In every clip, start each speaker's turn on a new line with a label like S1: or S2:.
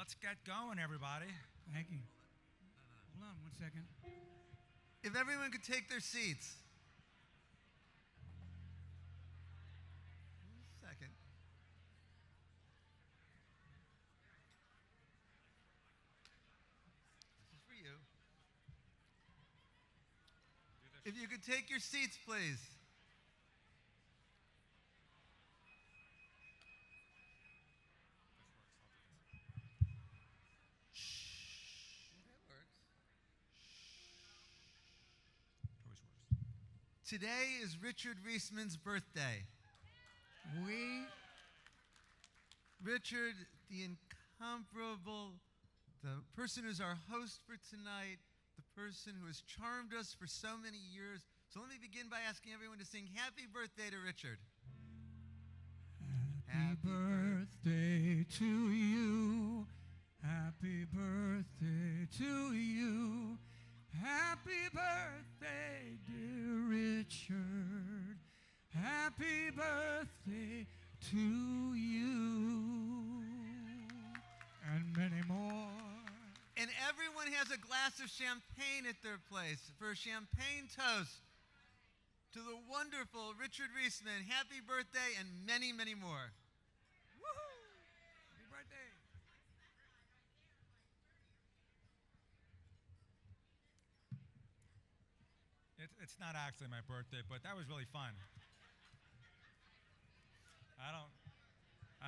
S1: Let's get going, everybody.
S2: Thank you. Hold on 1 second.
S3: If everyone could take their seats. Second. This is for you. If you could take your seats, please. Today is Richard Reisman's birthday. Richard, the incomparable, the person who's our host for tonight, the person who has charmed us for so many years. So let me begin by asking everyone to sing Happy Birthday to Richard.
S2: Happy birthday to you. Happy birthday to you. Happy birthday, dear Richard. Happy birthday to you. And many more.
S3: And everyone has a glass of champagne at their place for a champagne toast to the wonderful Richard Reisman. Happy birthday and many, many more.
S2: Woohoo! Happy birthday.
S1: It's not actually my birthday, but that was really fun. I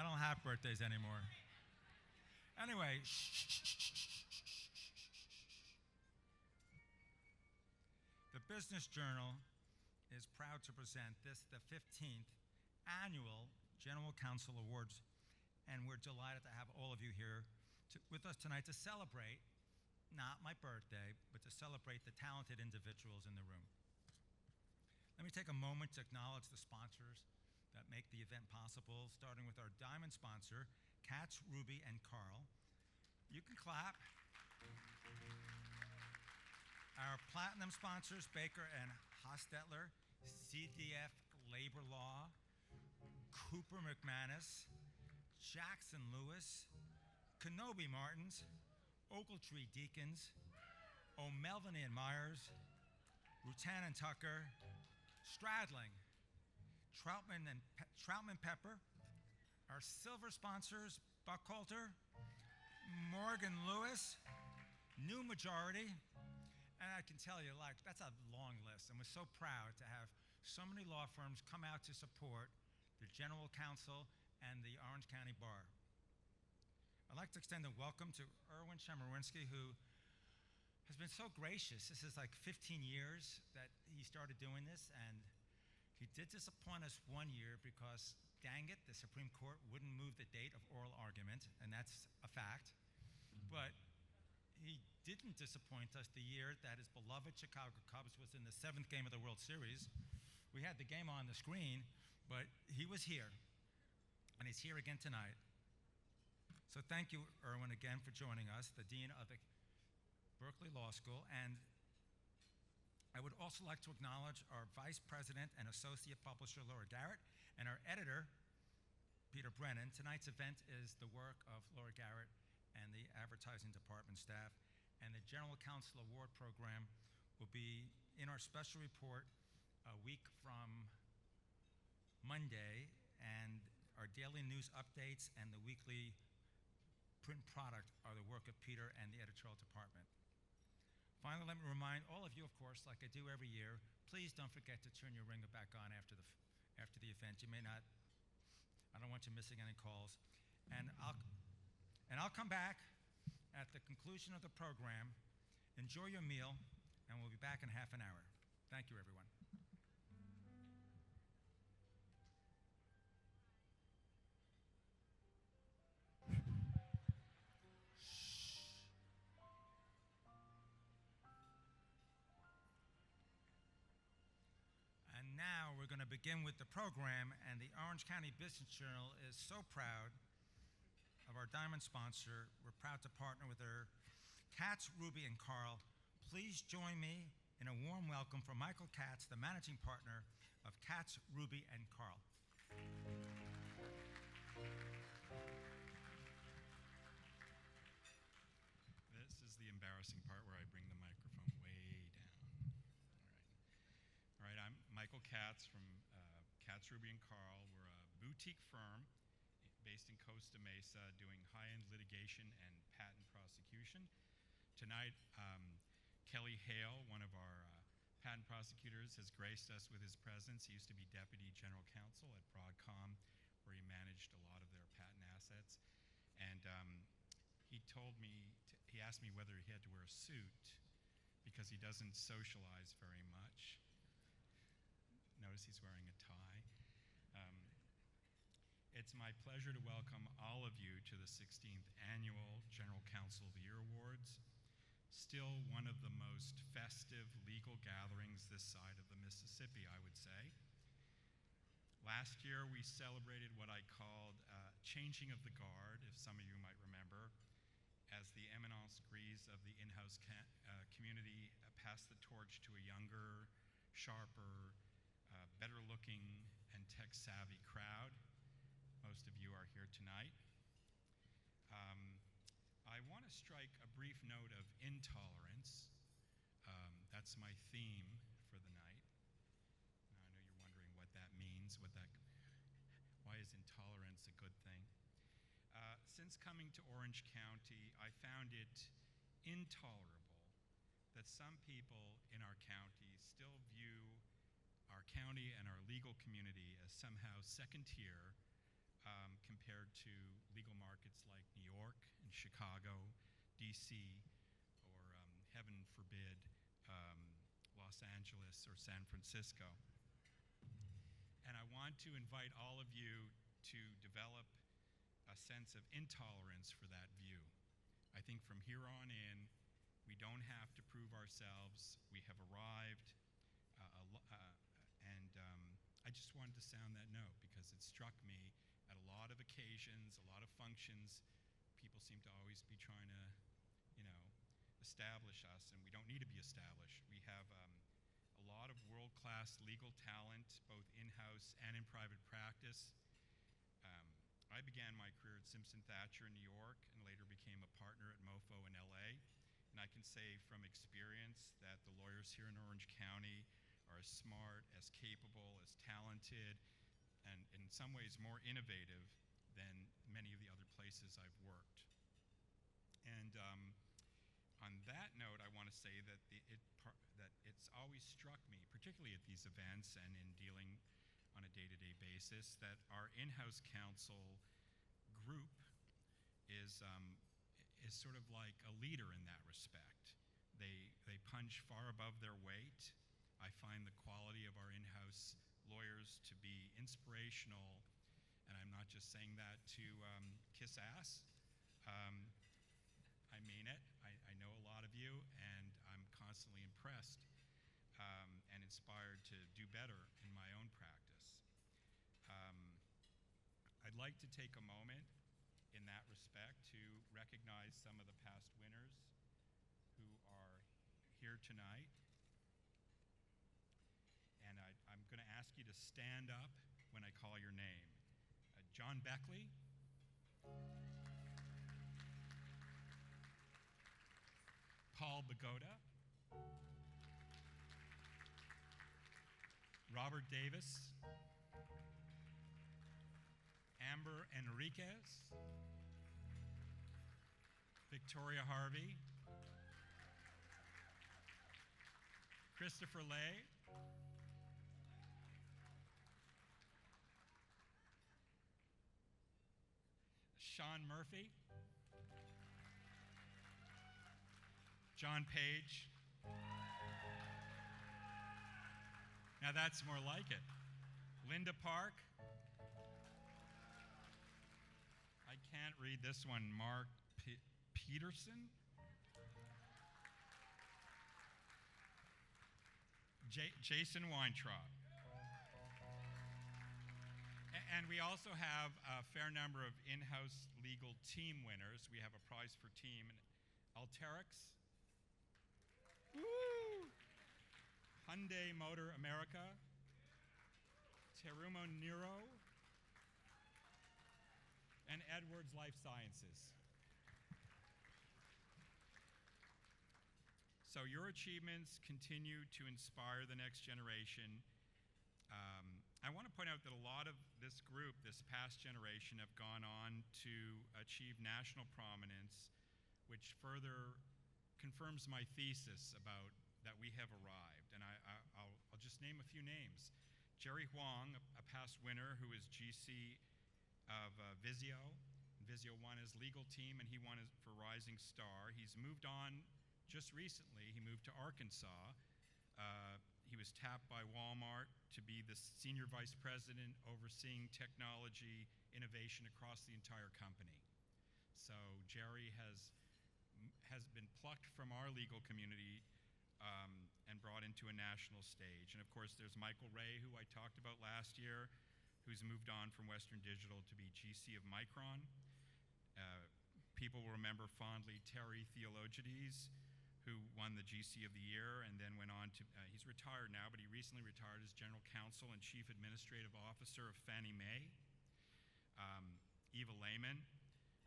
S1: don't have birthdays anymore. Anyway, the Business Journal is proud to present the 15th annual General Counsel Awards, and we're delighted to have all of you here with us tonight to celebrate, not my birthday, but to celebrate the talented individuals in the room. Let me take a moment to acknowledge the sponsors that make the event possible, starting with our diamond sponsor, Katz, Ruby, and Carl. You can clap. Our platinum sponsors, Becker and Hostetler, CDF Labor Law, Cooper McManus, Jackson Lewis, Kenobi Martins, Ogletree Deacons, O'Melveny and Myers, Rutan and Tucker, Stradling, Troutman Pepper, our silver sponsors, Buckhalter, Morgan Lewis, New Majority, and I can tell you, like, that's a long list, and we're so proud to have so many law firms come out to support the General Counsel and the Orange County Bar. I'd like to extend a welcome to Erwin Chemerinsky, who has been so gracious. This is like 15 years that he started doing this, and he did disappoint us one year because, dang it, the Supreme Court wouldn't move the date of oral argument, and that's a fact. But he didn't disappoint us the year that his beloved Chicago Cubs was in the 7th game of the World Series. We had the game on the screen, but he was here, and he's here again tonight. So thank you, Erwin, again for joining us, the Dean of the Berkeley Law School. And I would also like to acknowledge our Vice President and Associate Publisher, Laura Garrett, and our editor, Peter Brennan. Tonight's event is the work of Laura Garrett and the advertising department staff. And the General Counsel Award program will be in our special report a week from Monday, and our daily news updates and the weekly print product are the work of Peter and the editorial department. Finally, let me remind all of you, of course, like I do every year, please don't forget to turn your ringer back on after the event. You may not, I don't want you missing any calls. And I'll come back at the conclusion of the program. Enjoy your meal, and we'll be back in half an hour. Thank you, everyone. And now we're going to begin with the program, and the Orange County Business Journal is so proud of our diamond sponsor. We're proud to partner with her, Katz, Ruby, and Carl. Please join me in a warm welcome for Michael Katz, the managing partner of Katz, Ruby, and Carl.
S4: embarrassing part where I bring the microphone way down. All right, I'm Michael Katz from Katz, Ruby & Carl. We're a boutique firm based in Costa Mesa doing high-end litigation and patent prosecution. Tonight, Kelly Hale, one of our patent prosecutors, has graced us with his presence. He used to be Deputy General Counsel at Broadcom, where he managed a lot of their patent assets. And he asked me whether he had to wear a suit because he doesn't socialize very much. Notice he's wearing a tie. It's my pleasure to welcome all of you to the 16th Annual General Counsel of the Year Awards. Still one of the most festive legal gatherings this side of the Mississippi, I would say. Last year, we celebrated what I called changing of the guard, if some of you might remember, as the eminence grise of the in-house community passed the torch to a younger, sharper, better-looking, and tech-savvy crowd. Most of you are here tonight. I want to strike a brief note of intolerance. That's my theme for the night. Now, I know you're wondering what that means, why is intolerance a good thing? Since coming to Orange County, I found it intolerable that some people in our county still view our county and our legal community as somehow second tier compared to legal markets like New York and Chicago, DC, or heaven forbid, Los Angeles or San Francisco. And I want to invite all of you to develop a sense of intolerance for that view. I think from here on in, we don't have to prove ourselves. We have arrived, and I just wanted to sound that note because it struck me at a lot of occasions, a lot of functions, people seem to always be trying to, establish us, and we don't need to be established. We have a lot of world-class legal talent, both in-house and in private practice. I began my career at Simpson Thacher in New York and later became a partner at MoFo in LA. And I can say from experience that the lawyers here in Orange County are as smart, as capable, as talented, and in some ways more innovative than many of the other places I've worked. And on that note, I want to say that it's always struck me, particularly at these events and in dealing on a day-to-day basis, that our in-house counsel group is sort of like a leader in that respect. They punch far above their weight. I find the quality of our in-house lawyers to be inspirational, and I'm not just saying that to kiss ass. I mean it. I know a lot of you, and I'm constantly impressed and inspired to do better in my own practice. I'd like to take a moment in that respect to recognize some of the past winners who are here tonight. And I'm going to ask you to stand up when I call your name. John Beckley. Paul Bokota. Robert Davis. Amber Enriquez. Victoria Harvey. Christopher Lay. Sean Murphy. John Page. Now that's more like it. Linda Park. I can't read this one. Mark Peterson. Jason Weintraub. And we also have a fair number of in-house legal team winners. We have a prize for team. Alterix. Woo! Hyundai Motor America. Terumo Nero. And Edwards Life Sciences. So your achievements continue to inspire the next generation. I want to point out that a lot of this group, this past generation, have gone on to achieve national prominence, which further confirms my thesis about that we have arrived. And I'll just name a few names. Jerry Huang, a past winner who is GC of Vizio. Vizio won his legal team, and he won for Rising Star. He's moved on just recently. He moved to Arkansas. He was tapped by Walmart to be the senior vice president overseeing technology innovation across the entire company. So Jerry has been plucked from our legal community and brought into a national stage. And of course, there's Michael Ray, who I talked about last year, who's moved on from Western Digital to be GC of Micron. People will remember fondly Terry Theologides, who won the GC of the Year and then went on to, he's retired now, but he recently retired as General Counsel and Chief Administrative Officer of Fannie Mae. Eva Lehman,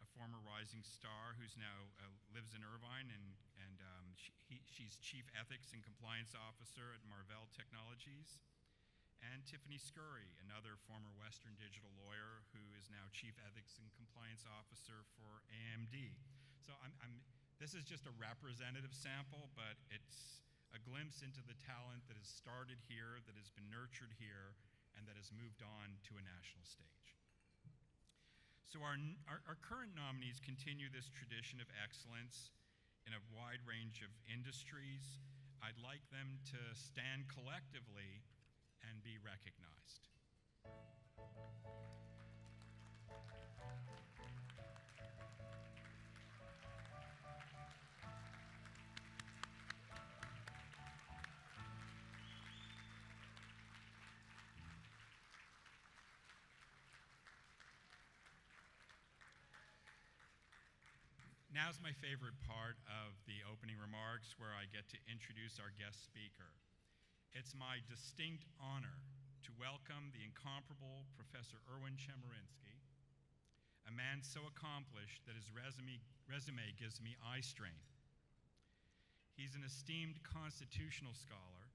S4: a former Rising Star who's now lives in Irvine, and she's Chief Ethics and Compliance Officer at Marvell Technologies. And Tiffany Scurry, another former Western Digital lawyer who is now Chief Ethics and Compliance Officer for AMD. So this is just a representative sample, but it's a glimpse into the talent that has started here, that has been nurtured here, and that has moved on to a national stage. So our current nominees continue this tradition of excellence in a wide range of industries. I'd like them to stand collectively and be recognized. Now's my favorite part of the opening remarks, where I get to introduce our guest speaker. It's my distinct honor to welcome the incomparable Professor Erwin Chemerinsky, a man so accomplished that his resume gives me eye strain. He's an esteemed constitutional scholar,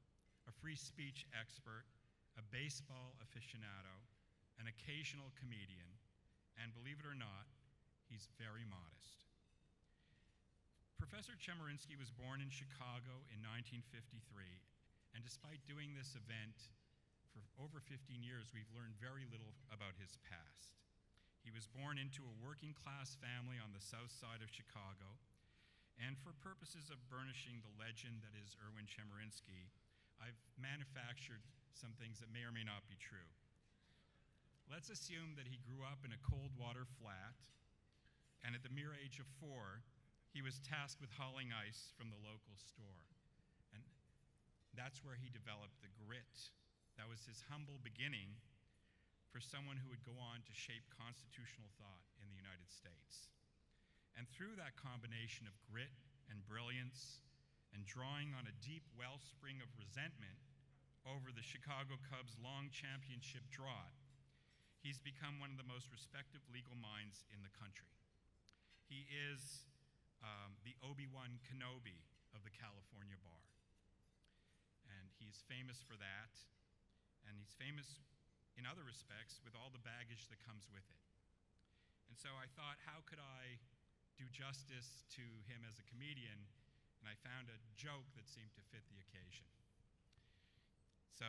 S4: a free speech expert, a baseball aficionado, an occasional comedian, and believe it or not, he's very modest. Professor Chemerinsky was born in Chicago in 1953, and despite doing this event for over 15 years, we've learned very little about his past. He was born into a working-class family on the south side of Chicago, and for purposes of burnishing the legend that is Erwin Chemerinsky, I've manufactured some things that may or may not be true. Let's assume that he grew up in a cold water flat, and at the mere age of 4, he was tasked with hauling ice from the local store. And that's where he developed the grit. That was his humble beginning for someone who would go on to shape constitutional thought in the United States. And through that combination of grit and brilliance, and drawing on a deep wellspring of resentment over the Chicago Cubs' long championship drought, he's become one of the most respected legal minds in the country. He is the Obi-Wan Kenobi of the California bar. And he's famous for that, and he's famous in other respects with all the baggage that comes with it. And so I thought, how could I do justice to him as a comedian? And I found a joke that seemed to fit the occasion. So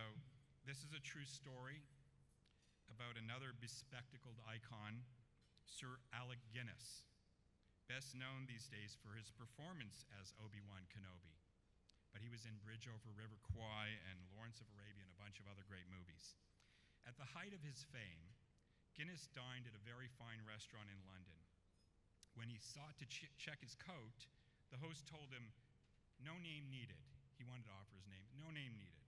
S4: this is a true story about another bespectacled icon, Sir Alec Guinness, best known these days for his performance as Obi-Wan Kenobi. But he was in Bridge Over River Kwai and Lawrence of Arabia and a bunch of other great movies. At the height of his fame, Guinness dined at a very fine restaurant in London. When he sought to check his coat, the host told him, "No name needed." He wanted to offer his name. "No name needed."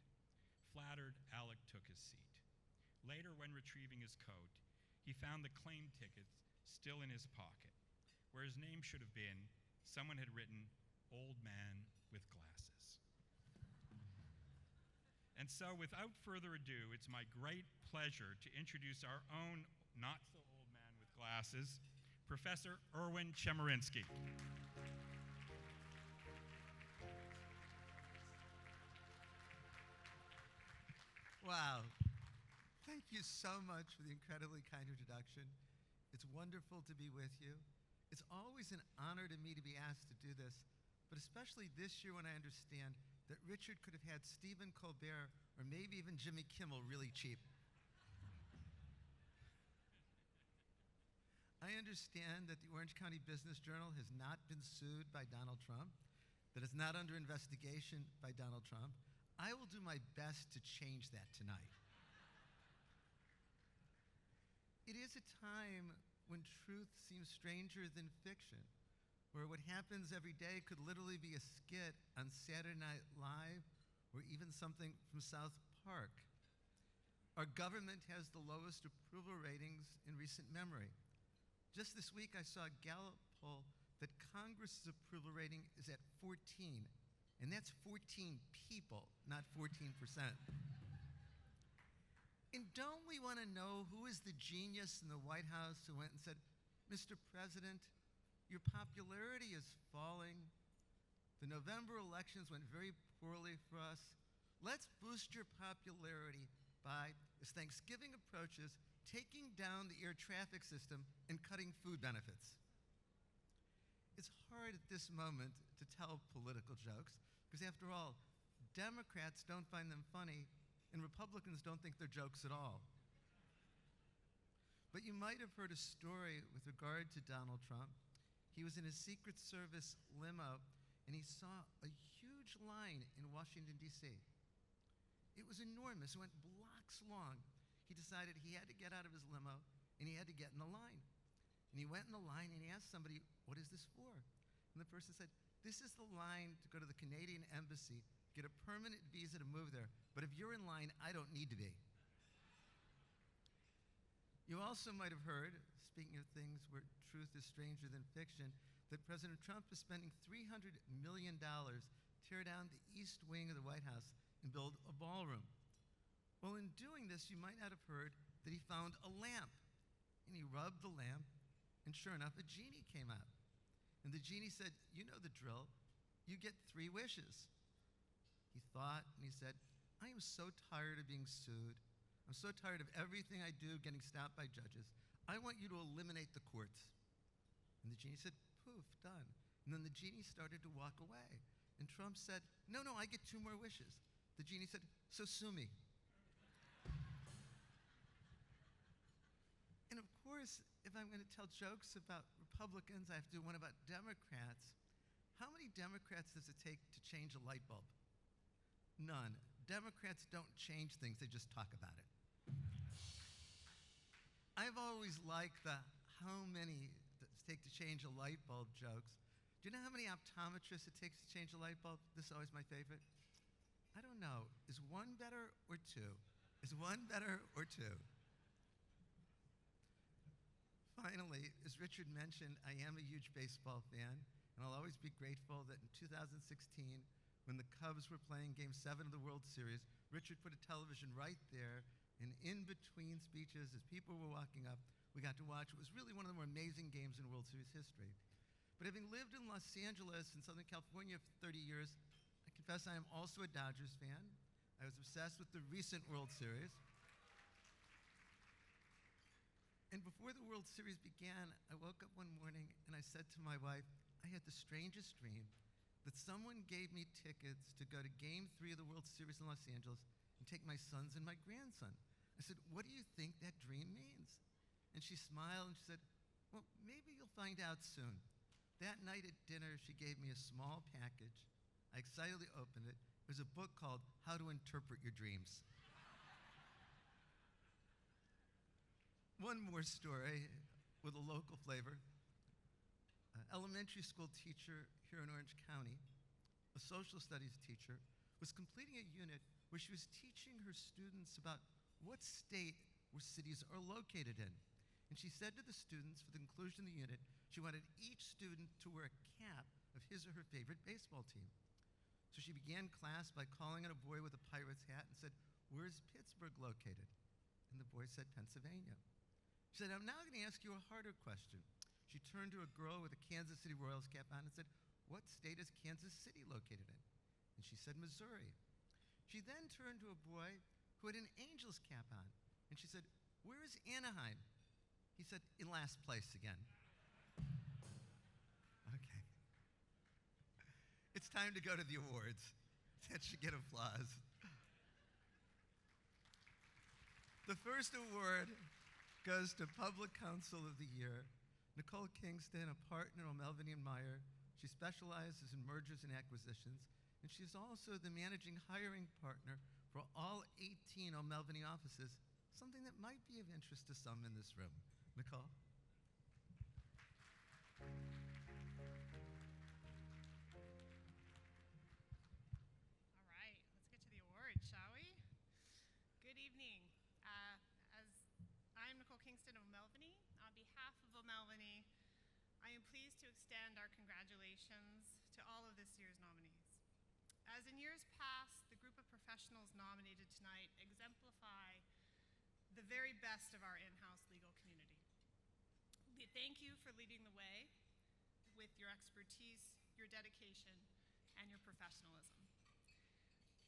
S4: Flattered, Alec took his seat. Later, when retrieving his coat, he found the claim tickets still in his pocket. Where his name should have been, someone had written, "Old Man with Glasses." And so, without further ado, it's my great pleasure to introduce our own not-so-old man with glasses, Professor Erwin Chemerinsky.
S3: Wow. Thank you so much for the incredibly kind introduction. It's wonderful to be with you. It's always an honor to me to be asked to do this, but especially this year when I understand that Richard could have had Stephen Colbert or maybe even Jimmy Kimmel really cheap. I understand that the Orange County Business Journal has not been sued by Donald Trump, that it's not under investigation by Donald Trump. I will do my best to change that tonight. It is a time when truth seems stranger than fiction, where what happens every day could literally be a skit on Saturday Night Live or even something from South Park. Our government has the lowest approval ratings in recent memory. Just this week, I saw a Gallup poll that Congress's approval rating is at 14, and that's 14 people, not 14%. And don't we want to know who is the genius in the White House who went and said, Mr. President, your popularity is falling. The November elections went very poorly for us. Let's boost your popularity by, as Thanksgiving approaches, taking down the air traffic system and cutting food benefits. It's hard at this moment to tell political jokes, because after all, Democrats don't find them funny, and Republicans don't think they're jokes at all. But you might have heard a story with regard to Donald Trump. He was in a Secret Service limo, and he saw a huge line in Washington, D.C. It was enormous. It went blocks long. He decided he had to get out of his limo, and he had to get in the line. And he went in the line, and he asked somebody, what is this for? And the person said, this is the line to go to the Canadian embassy, get a permanent visa to move there. But if you're in line, I don't need to be. You also might have heard, speaking of things where truth is stranger than fiction, that President Trump is spending $300 million to tear down the east wing of the White House and build a ballroom. Well, in doing this, you might not have heard that he found a lamp. And he rubbed the lamp, and sure enough, a genie came out. And the genie said, you know the drill. You get 3 wishes. He thought, and he said, I am so tired of being sued. I'm so tired of everything I do getting stopped by judges. I want you to eliminate the courts. And the genie said, poof, done. And then the genie started to walk away. And Trump said, no, I get 2 more wishes. The genie said, so sue me. And of course, if I'm going to tell jokes about Republicans, I have to do one about Democrats. How many Democrats does it take to change a light bulb? None. Democrats don't change things, they just talk about it. I've always liked the how many does it take to change a light bulb jokes. Do you know how many optometrists it takes to change a light bulb? This is always my favorite. I don't know. Is 1 better or 2? Is 1 better or 2? Finally, as Richard mentioned, I am a huge baseball fan, and I'll always be grateful that in 2016, when the Cubs were playing Game 7 of the World Series, Richard put a television right there, and in between speeches, as people were walking up, we got to watch. It was really one of the more amazing games in World Series history. But having lived in Los Angeles and Southern California for 30 years, I confess I am also a Dodgers fan. I was obsessed with the recent World Series. And before the World Series began, I woke up one morning and I said to my wife, I had the strangest dream that someone gave me tickets to go to Game 3 of the World Series in Los Angeles and take my sons and my grandson. I said, what do you think that dream means? And she smiled and she said, well, maybe you'll find out soon. That night at dinner, she gave me a small package. I excitedly opened it. It was a book called How to Interpret Your Dreams. One more story with a local flavor. An elementary school teacher here in Orange County, a social studies teacher, was completing a unit where she was teaching her students about what state where cities are located in. And she said to the students, for the conclusion of the unit, she wanted each student to wear a cap of his or her favorite baseball team. So she began class by calling out a boy with a Pirates hat and said, where's Pittsburgh located? And the boy said, Pennsylvania. She said, I'm now going to ask you a harder question. She turned to a girl with a Kansas City Royals cap on and said, what state is Kansas City located in? And she said, Missouri. She then turned to a boy who had an Angels cap on. And she said, "Where is Anaheim?" He said, "In last place again." Okay. It's time to go to the awards. That should get applause. The first award goes to Public Counsel of the Year, Nicole Kingston, a partner at O'Melveny & Meyer. She specializes in mergers and acquisitions, and she is also the managing hiring partner for all 18 O'Melveny offices, something that might be of interest to some in this room. Nicole?
S5: All right, let's get to the awards, shall we? Good evening. As I'm Nicole Kingston of O'Melveny, on behalf of O'Melveny, I am pleased to extend our congratulations to all of this year's nominees. As in years past, the group of professionals nominated tonight exemplify the very best of our in-house legal community. We thank you for leading the way with your expertise, your dedication, and your professionalism.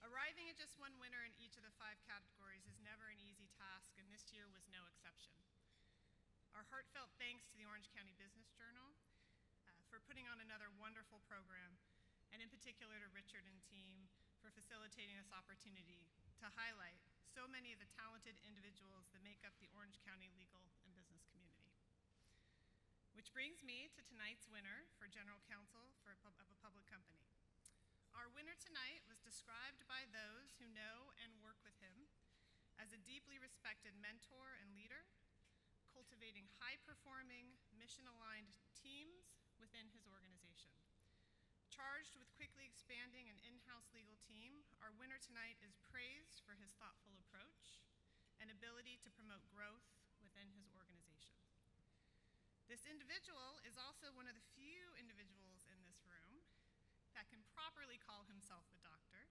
S5: Arriving at just one winner in each of the 5 categories is never an easy task, and this year was no exception. Our heartfelt thanks to the Orange County Business Journal for putting on another wonderful program, and in particular to Richard and team for facilitating this opportunity to highlight so many of the talented individuals that make up the Orange County legal and business community. Which brings me to tonight's winner for General Counsel of a public company. Our winner tonight was described by those who know and work with him as a deeply respected mentor and leader, cultivating high-performing, mission-aligned teams within his organization. Charged with quickly expanding an in-house legal team, our winner tonight is praised for his thoughtful approach and ability to promote growth within his organization. This individual is also one of the few individuals in this room that can properly call himself a doctor,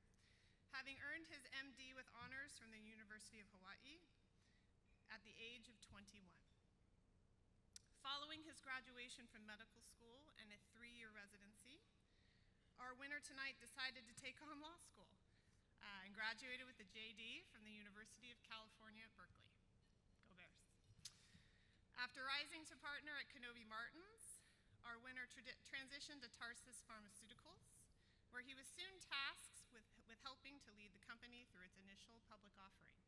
S5: having earned his MD with honors from the University of Hawaii at the age of 21. Following his graduation from medical school and a 3-year residency, our winner tonight decided to take on law school and graduated with a JD from the University of California at Berkeley. Go Bears. After rising to partner at Kenobi Martins, our winner transitioned to Tarsus Pharmaceuticals, where he was soon tasked with helping to lead the company through its initial public offering.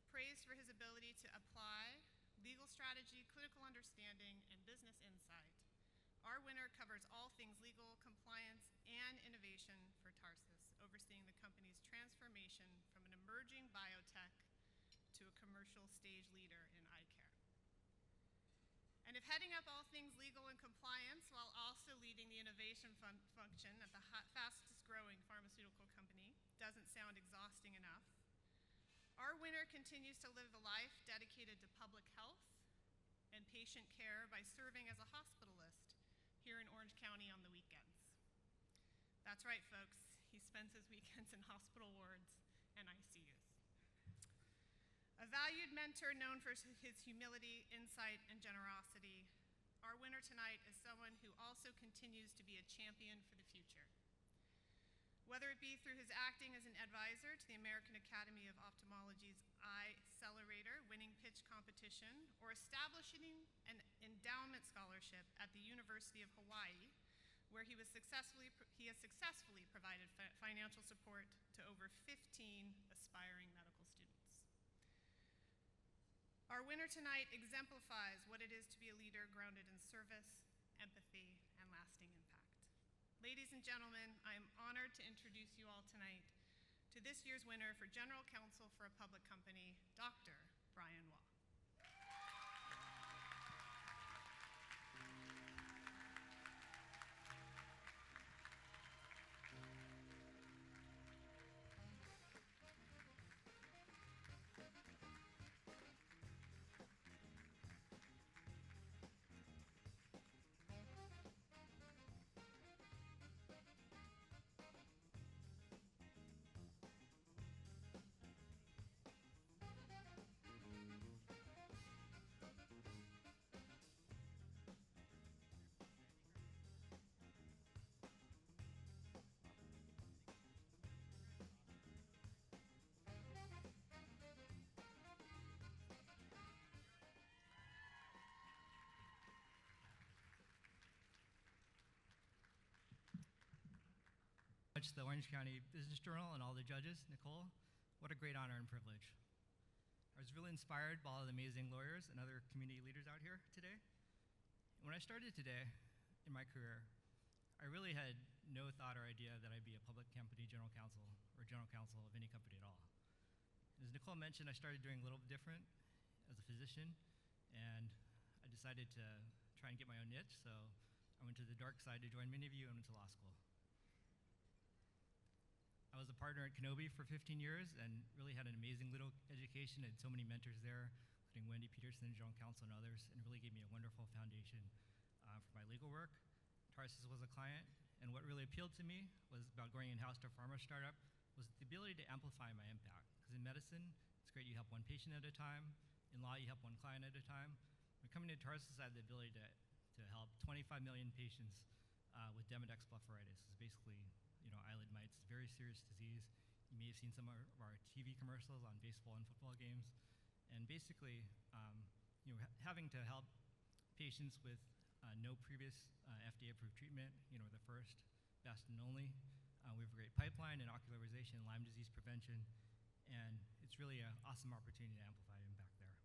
S5: Praised for his ability to apply legal strategy, clinical understanding, and business insight, our winner covers all things legal, compliance, and innovation for Tarsus, overseeing the company's transformation from an emerging biotech to a commercial stage leader in eye care. And if heading up all things legal and compliance while also leading the innovation function at the fastest growing pharmaceutical company doesn't sound exhausting enough, our winner continues to live the life dedicated to public health and patient care by serving as a hospitalist here in Orange County on the weekends. That's right, folks. He spends his weekends in hospital wards and ICUs. A valued mentor known for his humility, insight, and generosity, our winner tonight is someone who also continues to be a champion for the future. Whether it be through his acting as an advisor to the American Academy of Ophthalmology's Eye Accelerator winning pitch competition, or establishing an endowment scholarship at the University of Hawaii, where he has successfully provided financial support to over 15 aspiring medical students. Our winner tonight exemplifies what it is to be a leader grounded in service, empathy, and lasting impact. Ladies and gentlemen, I am honored to introduce you all tonight to this year's winner for General Counsel for a Public Company, Dr. Bryan Wahl.
S6: Much the Orange County Business Journal and all the judges. Nicole, what a great honor and privilege. I was really inspired by all the amazing lawyers and other community leaders out here today. When I started today in my career, I really had no thought or idea that I'd be a public company general counsel or general counsel of any company at all. As Nicole mentioned, I started doing a little different as a physician, and I decided to try and get my own niche, so I went to the dark side to join many of you and went to law school. I was a partner at Kenobi for 15 years and really had an amazing little education. I had so many mentors there, including Wendy Peterson, general counsel, and others, and it really gave me a wonderful foundation for my legal work. Tarsus was a client, and what really appealed to me was about going in-house to a pharma startup was the ability to amplify my impact. Because in medicine, it's great you help one patient at a time. In law, you help one client at a time. When coming to Tarsus, I had the ability to help 25 million patients with Demodex blepharitis. It's basically, eyelid mites, very serious disease. You may have seen some of our TV commercials on baseball and football games. And basically, having to help patients with no previous FDA-approved treatment, we're the first, best, and only. We have a great pipeline in ocular rosacea and Lyme disease prevention, and it's really an awesome opportunity to amplify impact there.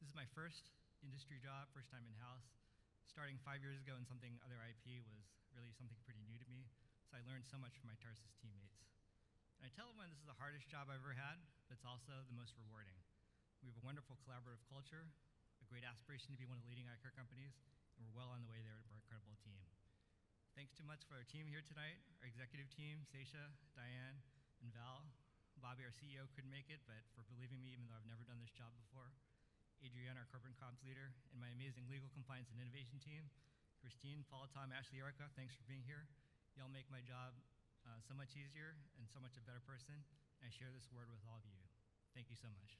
S6: This is my first industry job, first time in-house. Starting 5 years ago in something other IP was really something pretty new to me, so I learned so much from my Tarsus teammates. And I tell everyone this is the hardest job I've ever had, but it's also the most rewarding. We have a wonderful collaborative culture, a great aspiration to be one of the leading eye care companies, and we're well on the way there to our incredible team. Thanks too much for our team here tonight, our executive team, Seisha, Diane, and Val. Bobby, our CEO, couldn't make it, but for believing me even though I've never done this job before. Adrienne, our corporate comms leader, and my amazing legal compliance and innovation team. Christine, Paul, Tom, Ashley, Erica, thanks for being here. Y'all make my job so much easier and so much a better person. And I share this word with all of you. Thank you so much.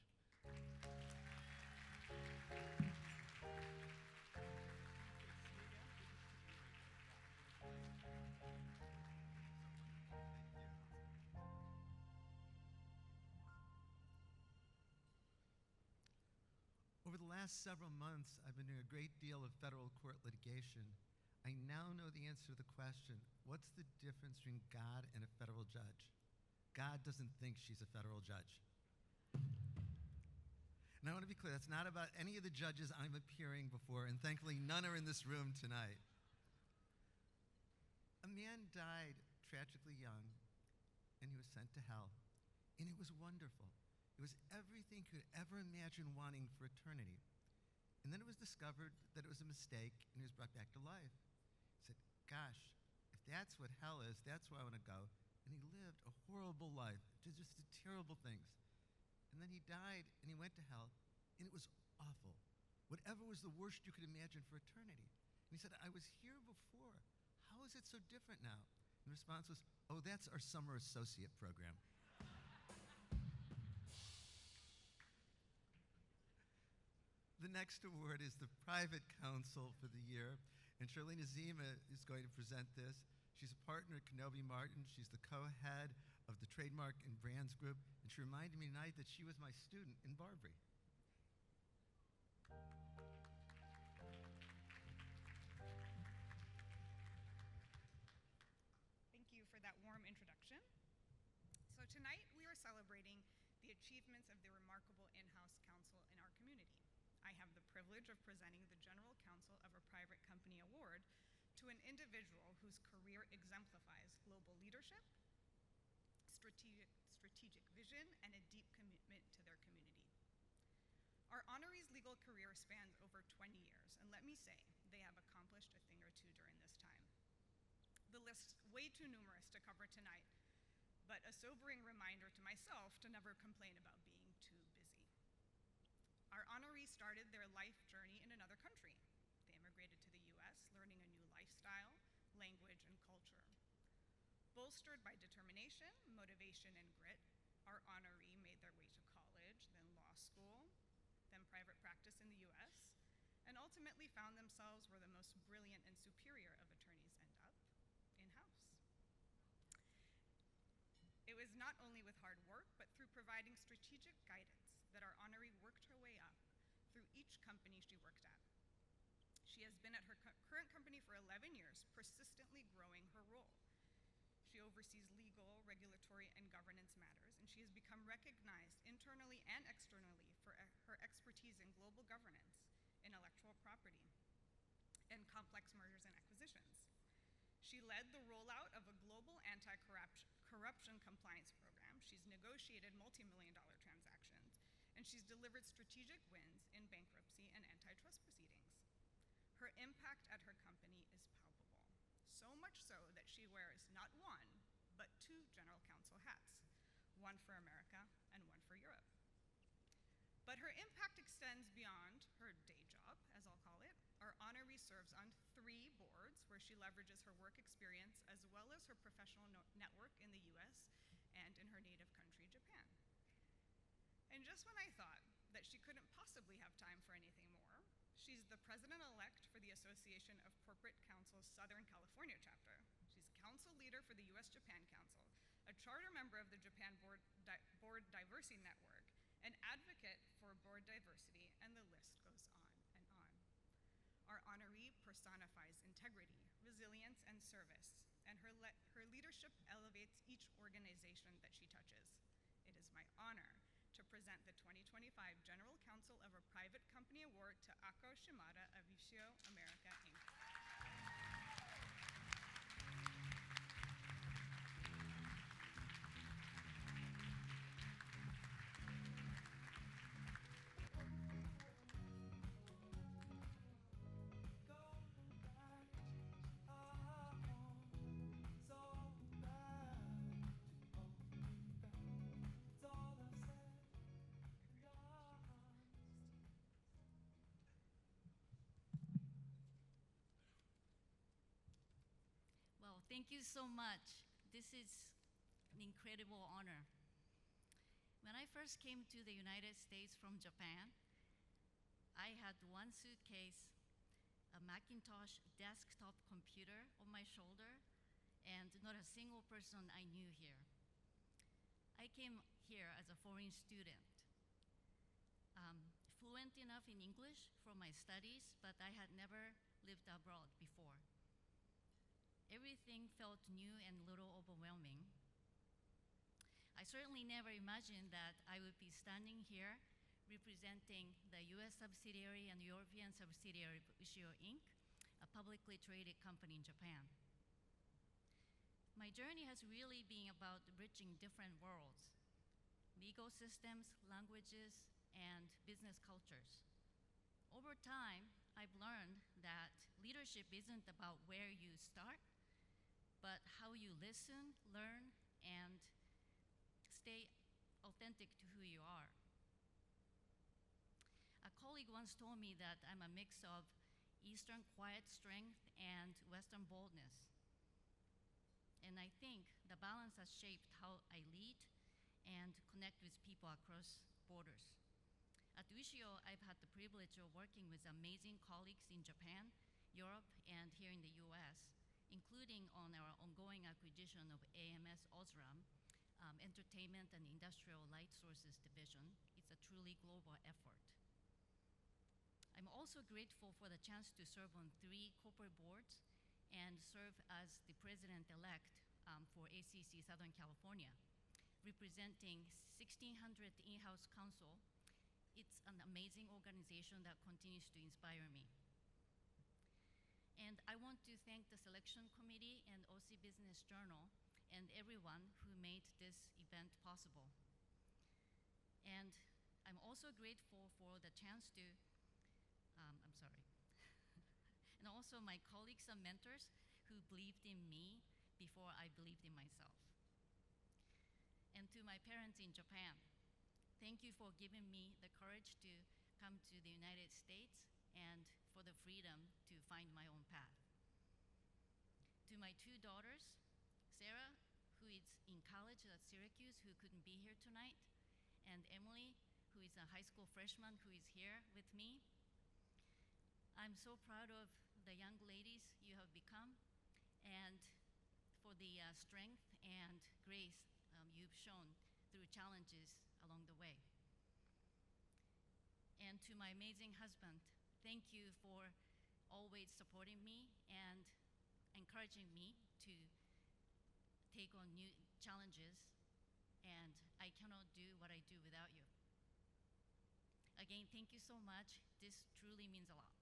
S3: Over the last several months, I've been doing a great deal of federal court litigation. I now know the answer to the question, what's the difference between God and a federal judge? God doesn't think she's a federal judge. And I want to be clear, that's not about any of the judges I'm appearing before, and thankfully none are in this room tonight. A man died tragically young, and he was sent to hell, and it was wonderful. It was everything you could ever imagine wanting for eternity. And then it was discovered that it was a mistake, and he was brought back to life. He said, gosh, if that's what hell is, that's where I want to go. And he lived a horrible life, just did terrible things. And then he died, and he went to hell, and it was awful. Whatever was the worst you could imagine for eternity. And he said, I was here before. How is it so different now? And the response was, oh, that's our summer associate program. The next award is the Private Counsel for the Year, and Charlene Azima is going to present this. She's a partner at Kenobi Martin. She's the co-head of the Trademark and Brands Group, and she reminded me tonight that she was my student in Barbary.
S7: Thank you for that warm introduction. So tonight we are celebrating the achievements of the remarkable in-house counsel in our community. I have the privilege of presenting the General Counsel of a Private Company Award to an individual whose career exemplifies global leadership, strategic vision, and a deep commitment to their community. Our honoree's legal career spans over 20 years, and let me say, they have accomplished a thing or two during this time. The list's way too numerous to cover tonight, but a sobering reminder to myself to never complain about being too busy. Our honorees started their life journey in another country. They immigrated to the US, learning a new lifestyle, language, and culture. Bolstered by determination, motivation, and grit, our honoree made their way to college, then law school, then private practice in the US, and ultimately found themselves where the most brilliant and superior of attorneys end up, in-house. It was not only with hard work, but through providing strategic guidance that our honoree worked her way up through each company she worked at. She has been at her current company for 11 years, persistently growing her role. She oversees legal, regulatory, and governance matters, and she has become recognized internally and externally for her expertise in global governance, intellectual property, and complex mergers and acquisitions. She led the rollout of a global anti-corruption compliance program. She's negotiated multi-million-dollar transactions, and she's delivered strategic wins in bankruptcy and antitrust proceedings. Her impact at her company is palpable, so much so that she wears not one, but 2 general counsel hats, one for America and one for Europe. But her impact extends beyond her day job, as I'll call it. Our honoree serves on 3 boards where she leverages her work experience as well as her professional network in the US and in her native country, Japan. And just when I thought that she couldn't possibly have time for anything more, she's the president-elect for the Association of Corporate Counsels Southern California chapter. She's council leader for the US-Japan Council, a charter member of the Japan Board Diversity Network, an advocate for board diversity, and the list goes on and on. Our honoree personifies integrity, resilience, and service, and her leadership elevates each organization that she touches. It is my honor to present the 2025 General Counsel of a Private Company Award to Ako Shimada of Ushio, America, Inc.
S8: Well, thank you so much. This is an incredible honor. When I first came to the United States from Japan, I had one suitcase, a Macintosh desktop computer on my shoulder, and not a single person I knew here. I came here as a foreign student, fluent enough in English from my studies, but I had never lived abroad before. Everything felt new and a little overwhelming. I certainly never imagined that I would be standing here representing the US subsidiary and European subsidiary of Ushio Inc., a publicly traded company in Japan. My journey has really been about bridging different worlds, legal systems, languages, and business cultures. Over time, I've learned that leadership isn't about where you start, but how you listen, learn, and stay authentic to who you are. A colleague once told me that I'm a mix of Eastern quiet strength and Western boldness. And I think the balance has shaped how I lead and connect with people across borders. At Ushio, I've had the privilege of working with amazing colleagues in Japan, Europe, and here in the US, including on our ongoing acquisition of AMS Osram, Entertainment and Industrial Light Sources Division. It's a truly global effort. I'm also grateful for the chance to serve on 3 corporate boards and serve as the president-elect for ACC Southern California, representing 1,600 in-house counsel. It's an amazing organization that continues to inspire me. And I want to thank the selection committee and OC Business Journal and everyone who made this event possible. And I'm also grateful for the chance to, and also my colleagues and mentors who believed in me before I believed in myself. And to my parents in Japan, thank you for giving me the courage to come to the United States and for the freedom to find my own path. To my 2 daughters, Sarah, who is in college at Syracuse, who couldn't be here tonight, and Emily, who is a high school freshman who is here with me. I'm so proud of the young ladies you have become and for the strength and grace you've shown through challenges along the way. And to my amazing husband, thank you for always supporting me and encouraging me to take on new challenges, and I cannot do what I do without you. Again, thank you so much. This truly means a lot.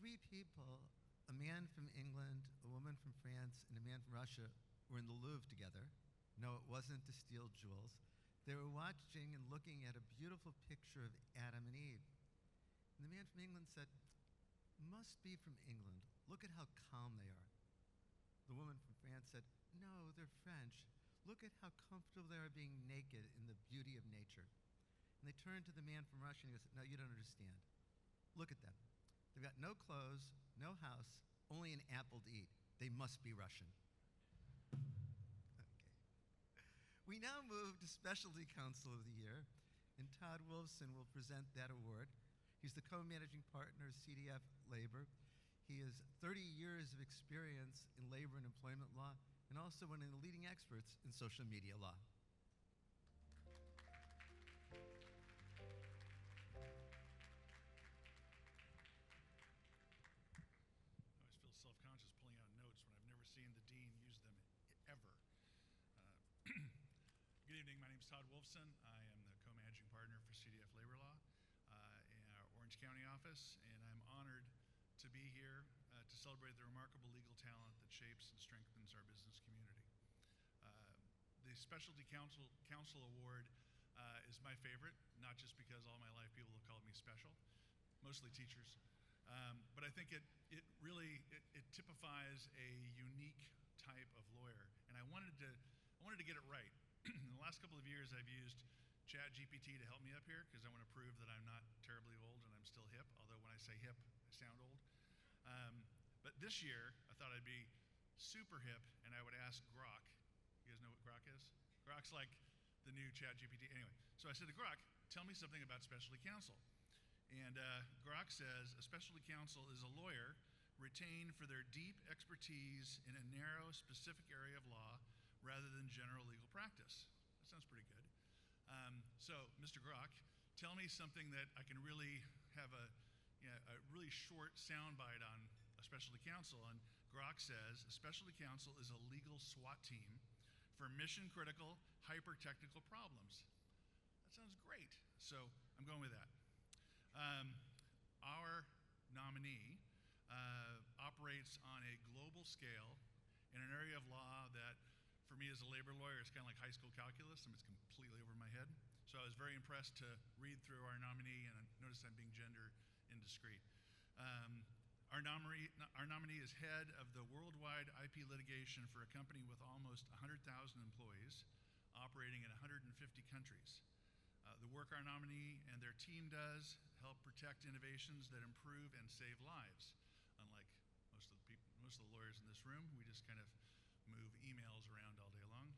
S3: Three people, a man from England, a woman from France, and a man from Russia, were in the Louvre together. No, it wasn't to steal jewels. They were watching and looking at a beautiful picture of Adam and Eve. And the man from England said, "Must be from England. Look at how calm they are." The woman from France said, "No, they're French. Look at how comfortable they are being naked in the beauty of nature." And they turned to the man from Russia and he goes, "No, you don't understand. Look at them. They've got no clothes, no house, only an apple to eat. They must be Russian." Okay. We now move to Specialty Counsel of the Year, and Todd Wolfson will present that award. He's the co-managing partner of CDF Labor. He has 30 years of experience in labor and employment law, and also one of the leading experts in social media law.
S9: Self-conscious pulling out notes when I've never seen the dean use them ever. Good evening, my name is Todd Wolfson. I am the co-managing partner for CDF Labor Law in our Orange County office, and I'm honored to be here to celebrate the remarkable legal talent that shapes and strengthens our business community. The Specialty Counsel Award is my favorite, not just because all my life people have called me special, mostly teachers. But I think it really typifies a unique type of lawyer, and I wanted to get it right. In the last couple of years, I've used ChatGPT to help me up here because I want to prove that I'm not terribly old and I'm still hip. Although when I say hip, I sound old. But this year, I thought I'd be super hip, and I would ask Grok. You guys know what Grok is? Grok's like the new ChatGPT. Anyway, so I said to Grok, "Tell me something about specialty counsel." And Grok says, "A specialty counsel is a lawyer retained for their deep expertise in a narrow, specific area of law rather than general legal practice." That sounds pretty good. So, Mr. Grok, tell me something that I can really have a really short soundbite on a specialty counsel. And Grok says, "A specialty counsel is a legal SWAT team for mission-critical, hyper-technical problems." That sounds great. So I'm going with that. Our nominee operates on a global scale in an area of law that, for me as a labor lawyer, is kind of like high school calculus, and it's completely over my head. So I was very impressed to read through our nominee, and I noticed I'm being gender indiscreet. Our nominee is head of the worldwide IP litigation for a company with almost 100,000 employees operating in 150 countries. The work our nominee and their team does help protect innovations that improve and save lives. Unlike most of the lawyers in this room, we just kind of move emails around all day long.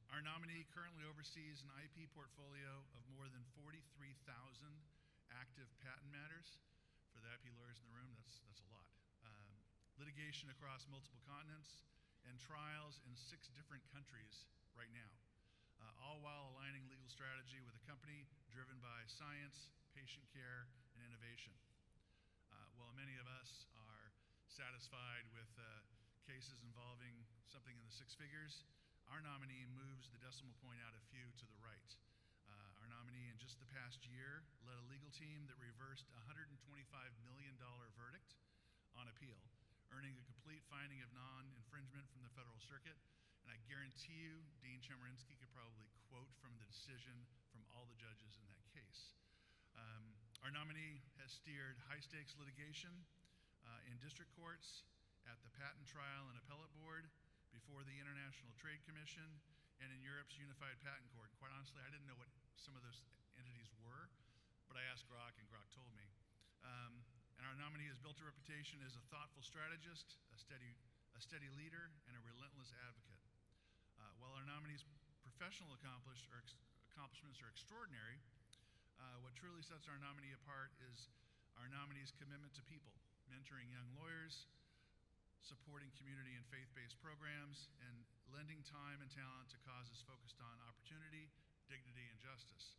S9: Our nominee currently oversees an IP portfolio of more than 43,000 active patent matters. For the IP lawyers in the room, that's a lot. Litigation across multiple continents and trials in 6 different countries right now. All while aligning legal strategy with a company driven by science, patient care, and innovation. While many of us are satisfied with cases involving something in the 6 figures, our nominee moves the decimal point out a few to the right. Our nominee in just the past year led a legal team that reversed a $125 million verdict on appeal, earning a complete finding of non-infringement from the Federal Circuit. And I guarantee you, Dean Chemerinsky could probably quote from the decision from all the judges in that case. Our nominee has steered high-stakes litigation in district courts, at the Patent Trial and Appellate Board, before the International Trade Commission, and in Europe's Unified Patent Court. Quite honestly, I didn't know what some of those entities were, but I asked Grok, and Grok told me. And our nominee has built a reputation as a thoughtful strategist, a steady leader, and a relentless advocate. While our nominee's professional accomplishments are extraordinary, what truly sets our nominee apart is our nominee's commitment to people. mentoring young lawyers, supporting community and faith-based programs, and lending time and talent to causes focused on opportunity, dignity, and justice.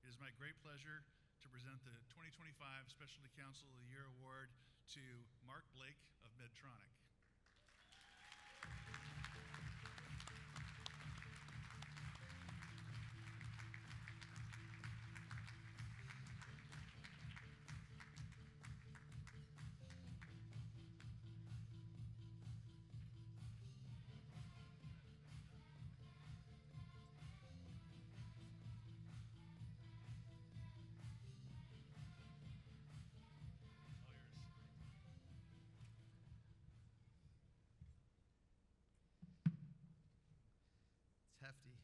S9: It is my great pleasure to present the 2025 Specialty Counsel of the Year Award to Mark Blake of Medtronic.
S10: Hefty.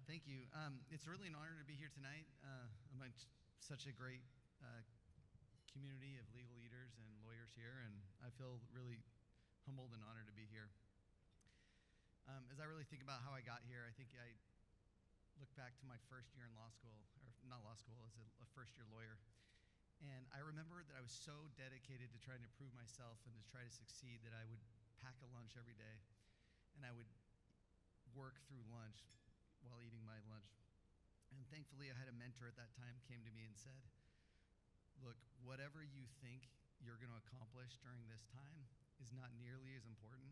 S10: Thank you. It's really an honor to be here tonight amongst such a great community of legal leaders and lawyers here, and I feel really humbled and honored to be here. As I really think about how I got here, I think I look back to my first year in law school, or not law school, as a first-year lawyer, and I remember that I was so dedicated to trying to prove myself and to try to succeed that I would pack a lunch every day, and I would work through lunch while eating my lunch. And thankfully, I had a mentor at that time came to me and said, look, whatever you think you're going to accomplish during this time is not nearly as important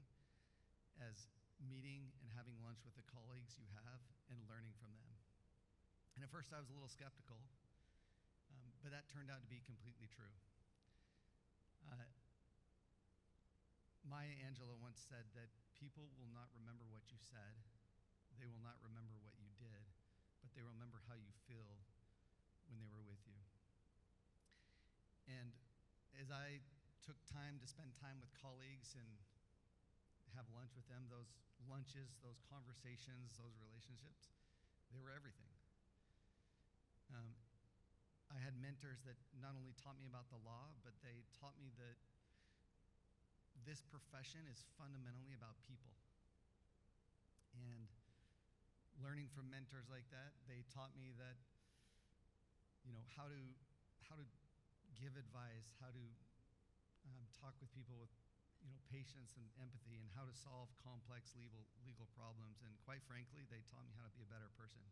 S10: as meeting and having lunch with the colleagues you have and learning from them. And at first, I was a little skeptical, but that turned out to be completely true. Maya Angelou once said that people will not remember what you said, they will not remember what you did, but they remember how you feel when they were with you. And as I took time to spend time with colleagues and have lunch with them, those lunches, those conversations, those relationships, they were everything. I had mentors that not only taught me about the law, but they taught me that this profession is fundamentally about people. And learning from mentors like that, they taught me that, how to give advice, how to talk with people with, patience and empathy, and how to solve complex legal problems. And quite frankly, they taught me how to be a better person.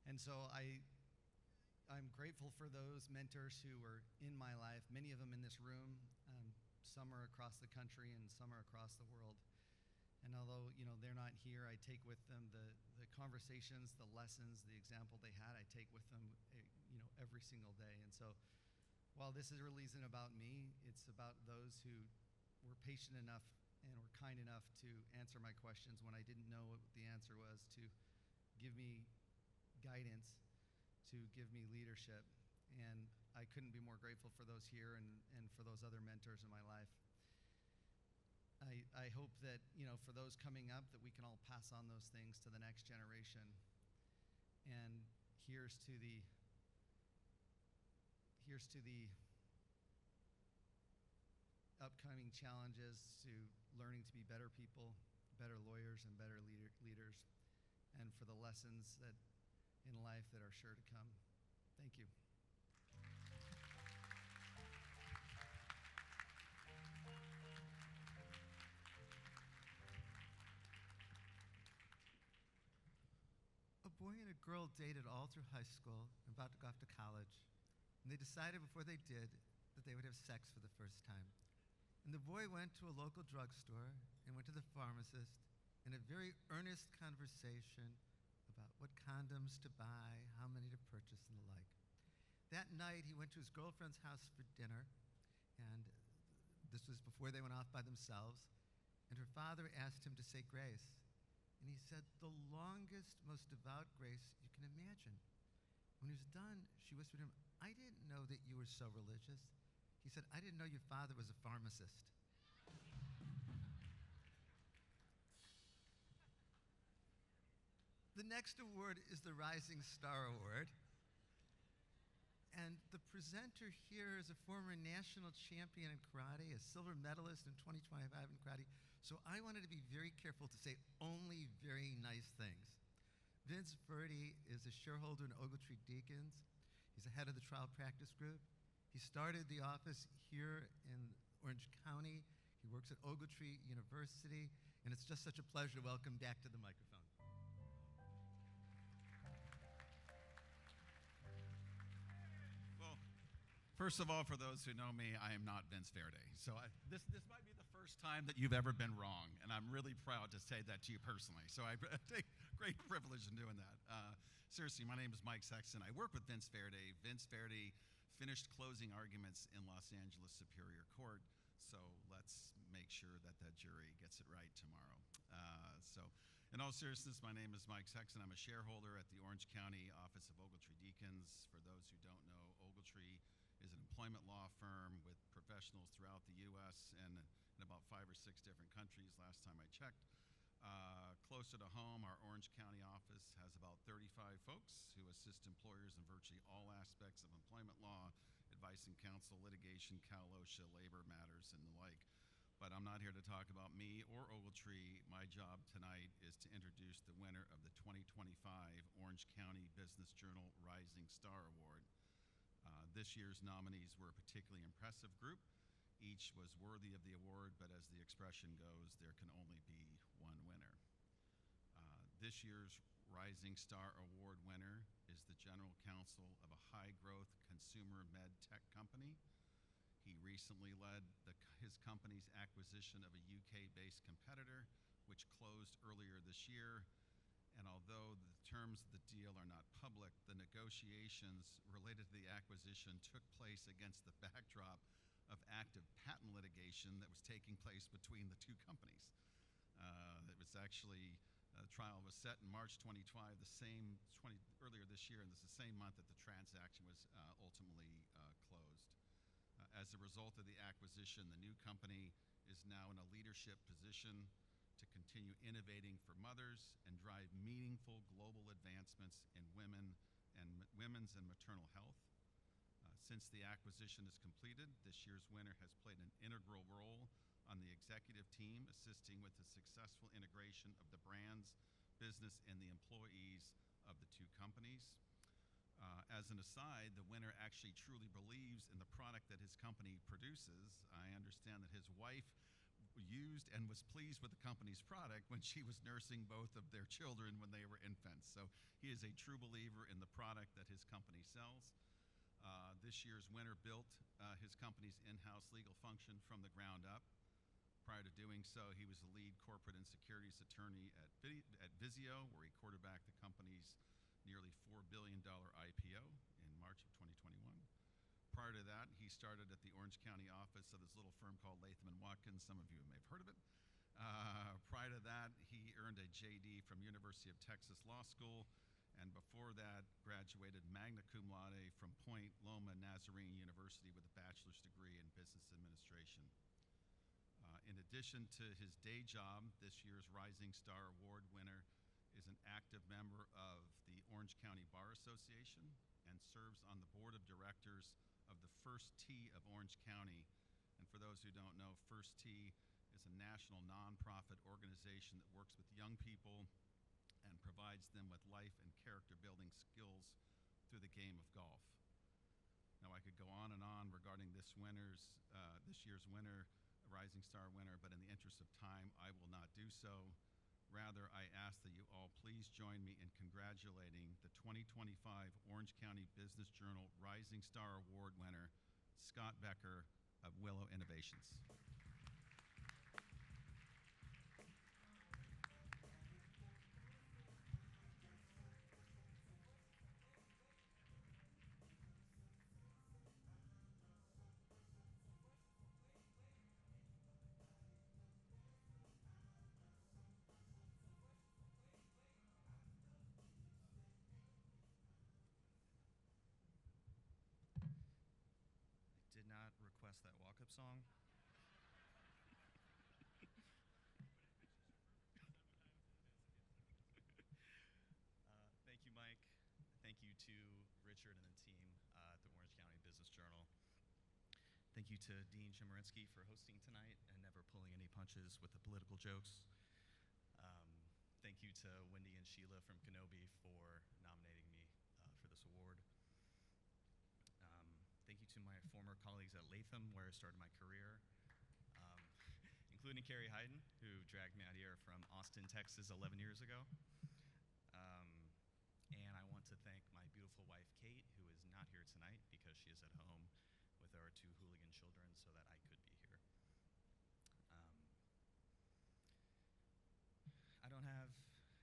S10: And so I'm grateful for those mentors who were in my life, many of them in this room. Some are across the country and some are across the world. And although, they're not here, I take with them the conversations, the lessons, the example they had, I take with them, every single day. And so while this really isn't about me, it's about those who were patient enough and were kind enough to answer my questions when I didn't know what the answer was, to give me guidance, to give me leadership. And I couldn't be more grateful for those here and for those other mentors in my life. I hope that, for those coming up, that we can all pass on those things to the next generation. And here's to the upcoming challenges, to learning to be better people, better lawyers, and better leaders, and for the lessons that in life that are sure to come. Thank you.
S3: A boy and a girl dated all through high school and about to go off to college. And they decided before they did that they would have sex for the first time. And the boy went to a local drugstore and went to the pharmacist in a very earnest conversation about what condoms to buy, how many to purchase, and the like. That night, he went to his girlfriend's house for dinner, and this was before they went off by themselves, and her father asked him to say grace. And he said the longest, most devout grace you can imagine. When he was done, she whispered to him, I didn't know that you were so religious. He said, I didn't know your father was a pharmacist. The next award is the Rising Star Award. And the presenter here is a former national champion in karate, a silver medalist in 2025 in karate. So I wanted to be very careful to say only very nice things. Vince Verdi is a shareholder in Ogletree Deacons. He's the head of the trial practice group. He started the office here in Orange County. He works at Ogletree University, and it's just such a pleasure to welcome back to the microphone.
S11: Well, first of all, for those who know me, I am not Vince Verde. So this might be the first time that you've ever been wrong, and I'm really proud to say that to you personally. So I take great privilege in doing that. Seriously, my name is Mike Sexton. I work with Vince Verde. Vince Verde finished closing arguments in Los Angeles Superior Court, so let's make sure that that jury gets it right tomorrow. So in all seriousness, my name is Mike Sexton. I'm a shareholder at the Orange County Office of Ogletree Deacons. For those who don't know, Ogletree is an employment law firm with professionals throughout the U.S. and in about 5 or 6 different countries last time I checked. Closer to home, our Orange County office has about 35 folks who assist employers in virtually all aspects of employment law, advice and counsel, litigation, Cal OSHA, labor matters, and the like. But I'm not here to talk about me or Ogletree. My job tonight is to introduce the winner of the 2025 Orange County Business Journal Rising Star Award. This year's nominees were a particularly impressive group. Each was worthy of the award, but as the expression goes, there can only be one winner. This year's Rising Star Award winner is the General Counsel of a high-growth consumer med tech company. He recently led his company's acquisition of a UK-based competitor, which closed earlier this year. And although the terms of the deal are not public, the negotiations related to the acquisition took place against the backdrop of active patent litigation that was taking place between the two companies. It was actually, the trial was set in March 2025, earlier this year, and this is the same month that the transaction was ultimately closed. As a result of the acquisition, the new company is now in a leadership position to continue innovating for mothers and drive meaningful global advancements in women's and maternal health. Since the acquisition is completed, this year's winner has played an integral role on the executive team, assisting with the successful integration of the brands, business, and the employees of the two companies. As an aside, the winner actually truly believes in the product that his company produces. I understand that his wife used and was pleased with the company's product when she was nursing both of their children when they were infants. So he is a true believer in the product that his company sells. This year's winner built his company's in-house legal function from the ground up. Prior to doing so, he was the lead corporate and securities attorney at Vizio, where he quarterbacked the company's nearly $4 billion IPO in March of 2021. Prior to that, he started at the Orange County office of this little firm called Latham & Watkins. Some of you may have heard of it. Prior to that, he earned a JD from University of Texas Law School, and before that, graduated magna cum laude from Point Loma Nazarene University with a bachelor's degree in business administration. In addition to his day job, this year's Rising Star Award winner is an active member of the Orange County Bar Association and serves on the board of directors of the First Tee of Orange County. And for those who don't know, First Tee is a national nonprofit organization that works with young people and provides them with life and character building skills through the game of golf. Now I could go on and on regarding this year's winner, Rising Star winner, but in the interest of time, I will not do so. Rather, I ask that you all please join me in congratulating the 2025 Orange County Business Journal Rising Star Award winner, Scott Becker of Willo Innovations.
S12: Did not request that walk-up song. Thank you, Mike. Thank you to Richard and the team at the Orange County Business Journal. Thank you to Dean Chemerinsky for hosting tonight and never pulling any punches with the political jokes. Thank you to Wendy and Sheila from Kenobi for nominating me for this award. Thank you to my former colleagues at Latham, where I started my career, including Carrie Hayden, who dragged me out here from Austin, Texas 11 years ago. And I want to thank my beautiful wife, Kate, who is not here tonight because she is at home with our 2 hooligan children so that I could be here. I don't have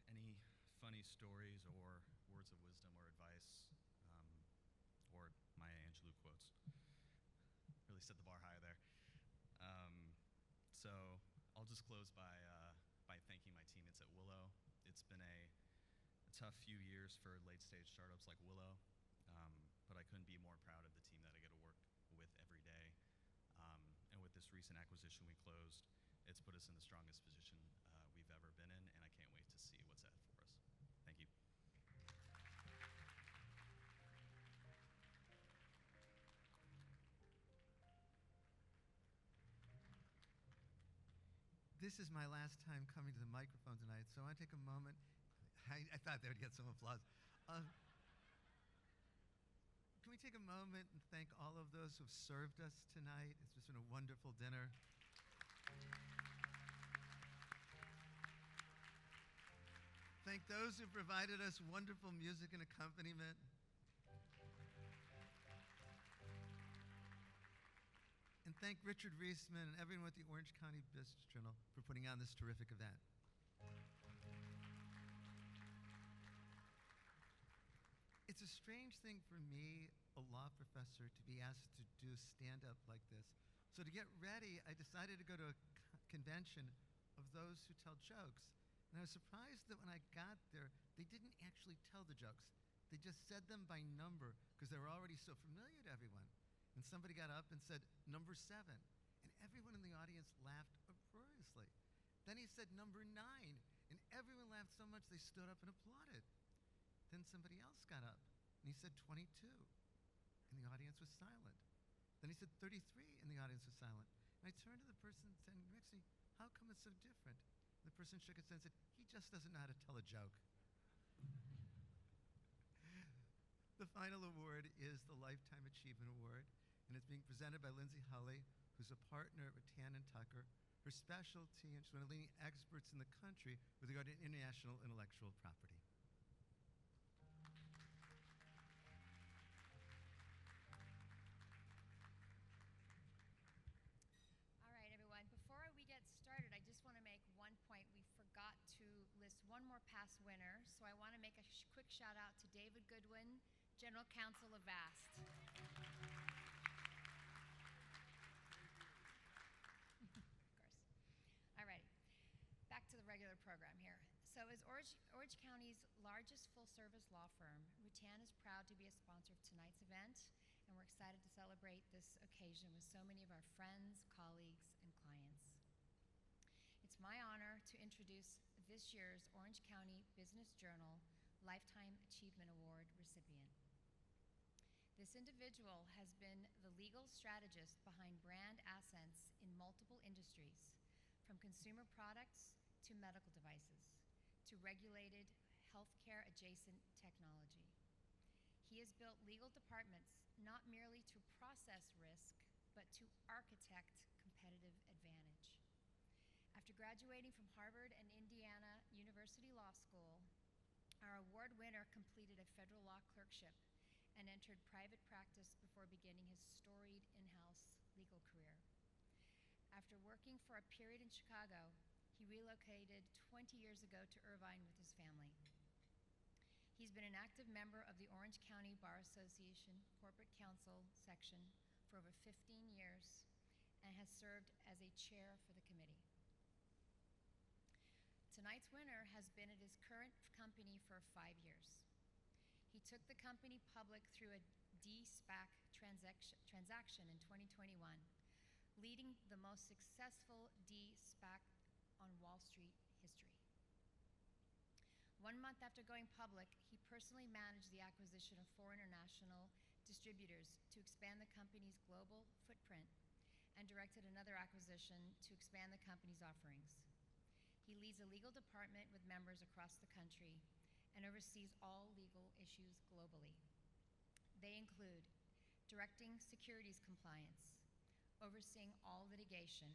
S12: any funny stories or words of wisdom or advice or Maya Angelou quotes. Really set the bar high there. So I'll just close by thanking my teammates at Willo. It's been a tough few years for late-stage startups like Willo, but I couldn't be more proud of the team that I get to work with every day. And with this recent acquisition we closed, it's put us in the strongest position we've ever been in, and I can't wait to see what's ahead for us. Thank you.
S3: This is my last time coming to the microphone tonight, so I want to take a moment. I thought they would get some applause. Can we take a moment and thank all of those who have served us tonight? It's just been a wonderful dinner. Thank those who provided us wonderful music and accompaniment. And thank Richard Reisman and everyone at the Orange County Business Journal for putting on this terrific event. It's a strange thing for me, a law professor, to be asked to do stand-up like this. So to get ready, I decided to go to a convention of those who tell jokes. And I was surprised that when I got there, they didn't actually tell the jokes. They just said them by number because they were already so familiar to everyone. And somebody got up and said, number 7. And everyone in the audience laughed uproariously. Then he said, number 9. And everyone laughed so much they stood up and applauded. Then somebody else got up and he said 22. And the audience was silent. Then he said 33 and the audience was silent. And I turned to the person standing next to me, how come it's so different? And the person shook his head and said, he just doesn't know how to tell a joke. The final award is the Lifetime Achievement Award, and it's being presented by Lindsay Hulley, who's a partner at Rattan and Tucker. Her specialty, and she's one of the leading experts in the country with regard to international intellectual property.
S13: All right, everyone. Before we get started, I just want to make one point. We forgot to list one more past winner, so I want to make a quick shout out to David Goodwin, General Counsel of VAST. Of course. All right, back to the regular program here. So as Orange County's largest full-service law firm, Rattan is proud to be a sponsor of tonight's event, and we're excited to celebrate this occasion with so many of our friends, colleagues, and clients. It's my honor to introduce this year's Orange County Business Journal Lifetime Achievement Award recipient. This individual has been the legal strategist behind brand assets in multiple industries, from consumer products to medical devices, to regulated healthcare adjacent technology. He has built legal departments not merely to process risk, but to architect competitive advantage. After graduating from Harvard and Indiana University Law School, our award winner completed a federal law clerkship and entered private practice before beginning his storied in-house legal career. After working for a period in Chicago, he relocated 20 years ago to Irvine with his family. He's been an active member of the Orange County Bar Association Corporate Counsel section for over 15 years and has served as a chair for the committee. Tonight's winner has been at his current company for 5 years. He took the company public through a de-SPAC transaction in 2021, leading the most successful de-SPAC on Wall Street history. 1 month after going public, he personally managed the acquisition of 4 international distributors to expand the company's global footprint and directed another acquisition to expand the company's offerings. He leads a legal department with members across the country and oversees all legal issues globally. They include directing securities compliance, overseeing all litigation,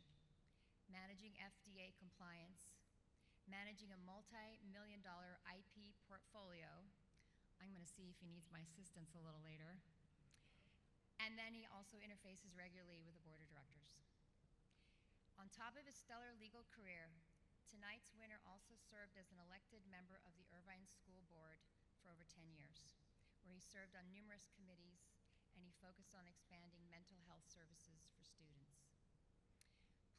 S13: managing FDA compliance, managing a multi-million-dollar IP portfolio. I'm going to see if he needs my assistance a little later. And then he also interfaces regularly with the board of directors. On top of his stellar legal career, tonight's winner also served as an elected member of the Irvine School Board for over 10 years, where he served on numerous committees and he focused on expanding mental health services for students.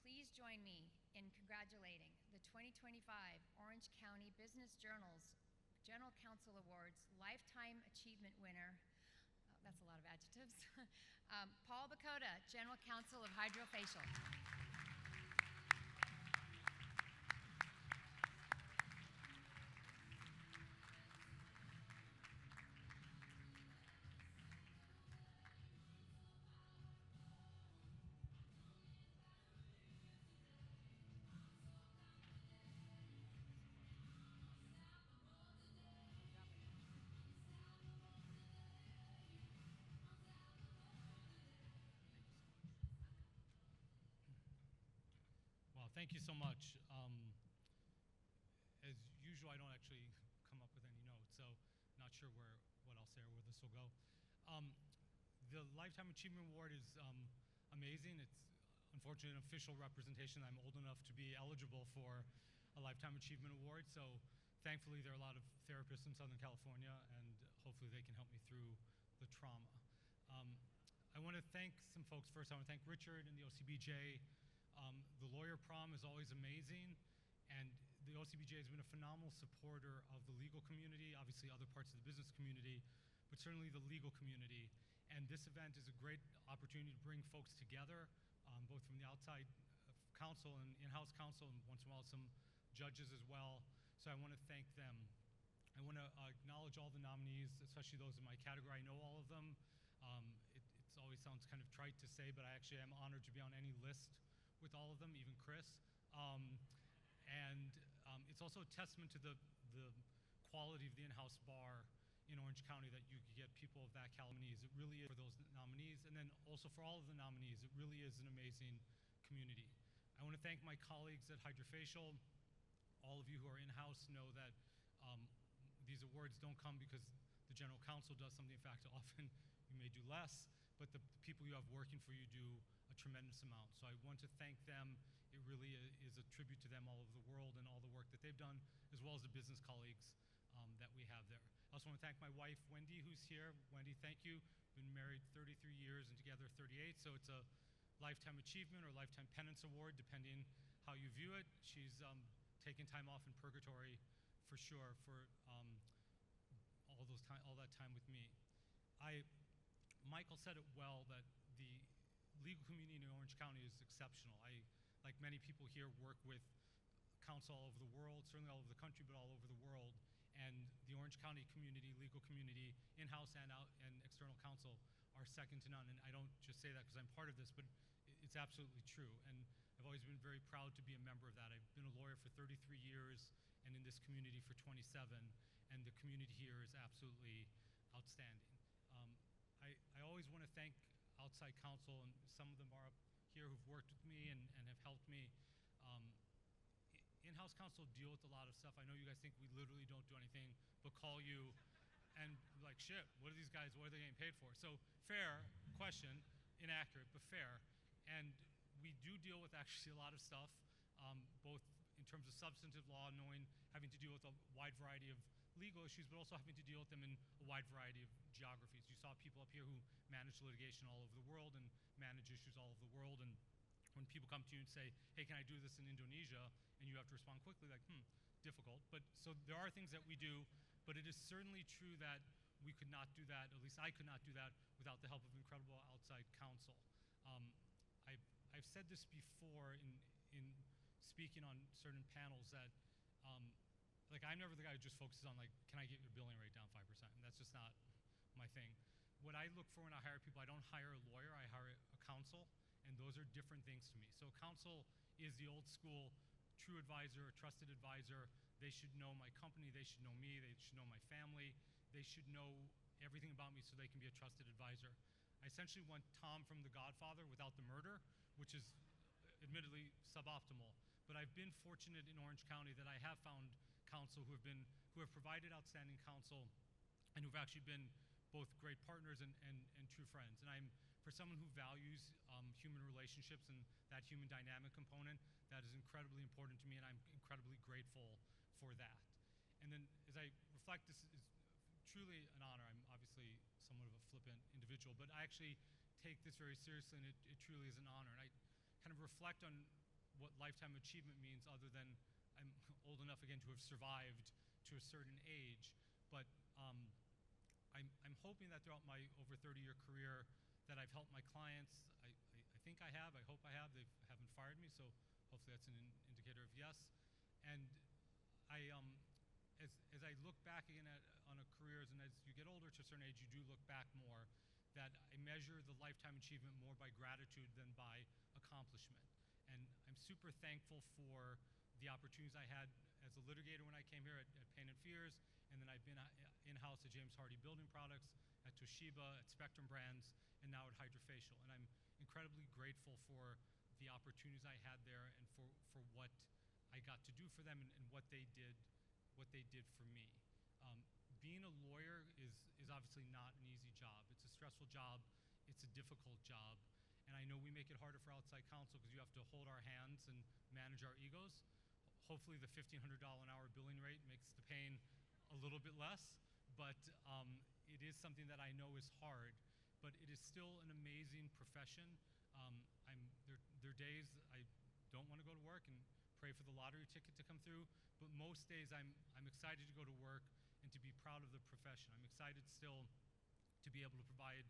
S13: Please join me in congratulating the 2025 Orange County Business Journal's General Counsel Awards Lifetime Achievement winner. That's a lot of adjectives. Paul Bokota, General Counsel of Hydrafacial.
S14: Well, thank you so much. As usual, I don't actually come up with any notes, so not sure what I'll say or where this will go. The Lifetime Achievement Award is amazing. It's unfortunately an official representation. I'm old enough to be eligible for a Lifetime Achievement Award, so thankfully there are a lot of therapists in Southern California, and hopefully they can help me through the trauma. I want to thank some folks first. I want to thank Richard and the OCBJ. The lawyer prom is always amazing, and the OCBJ has been a phenomenal supporter of the legal community, obviously other parts of the business community, but certainly the legal community. And this event is a great opportunity to bring folks together, both from the outside counsel and in-house counsel, and once in a while some judges as well. So I want to thank them. I want to acknowledge all the nominees, especially those in my category. I know all of them. It always sounds kind of trite to say, but I actually am honored to be on any list with all of them, even Chris. It's also a testament to the quality of the in-house bar in Orange County that you could get people of that caliber. It really is for those nominees, and then also for all of the nominees. It really is an amazing community. I want to thank my colleagues at Hydrafacial. All of you who are in-house know that these awards don't come because the general counsel does something. In fact, often you may do less, but the people you have working for you do a tremendous amount. So I want to thank them. It really is a tribute to them all over the world and all the work that they've done, as well as the business colleagues that we have there. I also want to thank my wife, Wendy, who's here. Wendy, thank you. Been married 33 years and together 38, so it's a Lifetime Achievement or Lifetime Penance Award, depending how you view it. She's taken time off in purgatory for sure for all that time with me. Michael said it well that the legal community in Orange County is exceptional. I, like many people here, work with counsel all over the world, certainly all over the country, but all over the world. And the Orange County community, legal community, in-house and external counsel are second to none. And I don't just say that because I'm part of this, but it's absolutely true. And I've always been very proud to be a member of that. I've been a lawyer for 33 years and in this community for 27, and the community here is absolutely outstanding. I always want to thank outside counsel, and some of them are up here who've worked with me and have helped me. In-house counsel deal with a lot of stuff. I know you guys think we literally don't do anything but call you and like, shit, what are these guys, what are they getting paid for? So fair question, inaccurate, but fair. And we do deal with actually a lot of stuff, both in terms of substantive law, having to deal with a wide variety of legal issues, but also having to deal with them in a wide variety of geographies. You saw people up here who manage litigation all over the world and manage issues all over the world. And when people come to you and say, hey, can I do this in Indonesia? And you have to respond quickly, like, difficult. But so there are things that we do, but it is certainly true that we could not do that, at least I could not do that, without the help of incredible outside counsel. I've said this before in speaking on certain panels that like, I'm never the guy who just focuses on, like, can I get your billing rate down 5%? And that's just not my thing. What I look for when I hire people, I don't hire a lawyer, I hire a counsel, and those are different things to me. So counsel is the old school true advisor, a trusted advisor. They should know my company, they should know me, they should know my family, they should know everything about me so they can be a trusted advisor. I essentially want Tom from The Godfather without the murder, which is admittedly suboptimal. But I've been fortunate in Orange County that I have found counsel who have provided outstanding counsel and who've actually been both great partners and true friends. And for someone who values human relationships and that human dynamic component, that is incredibly important to me, and I'm incredibly grateful for that. And then as I reflect, this is truly an honor. I'm obviously somewhat of a flippant individual, but I actually take this very seriously, and it truly is an honor. And I kind of reflect on what lifetime achievement means, other than I'm old enough again to have survived to a certain age. But I'm hoping that throughout my over 30-year career that I've helped my clients. I think I have. I hope I have. They haven't fired me, so hopefully that's an indicator of yes. And as I look back again on a careers, and as you get older to a certain age, you do look back more, that I measure the lifetime achievement more by gratitude than by accomplishment. And I'm super thankful for the opportunities I had as a litigator when I came here at Pain and Fears, and then I've been in-house at James Hardie Building Products, at Toshiba, at Spectrum Brands, and now at Hydrafacial. And I'm incredibly grateful for the opportunities I had there and for what I got to do for them and what they did for me. Being a lawyer is obviously not an easy job. It's a stressful job. It's a difficult job. And I know we make it harder for outside counsel because you have to hold our hands and manage our egos. Hopefully the $1,500 an hour billing rate makes the pain a little bit less, but it is something that I know is hard, but it is still an amazing profession. There are days I don't want to go to work and pray for the lottery ticket to come through, but most days I'm excited to go to work and to be proud of the profession. I'm excited still to be able to provide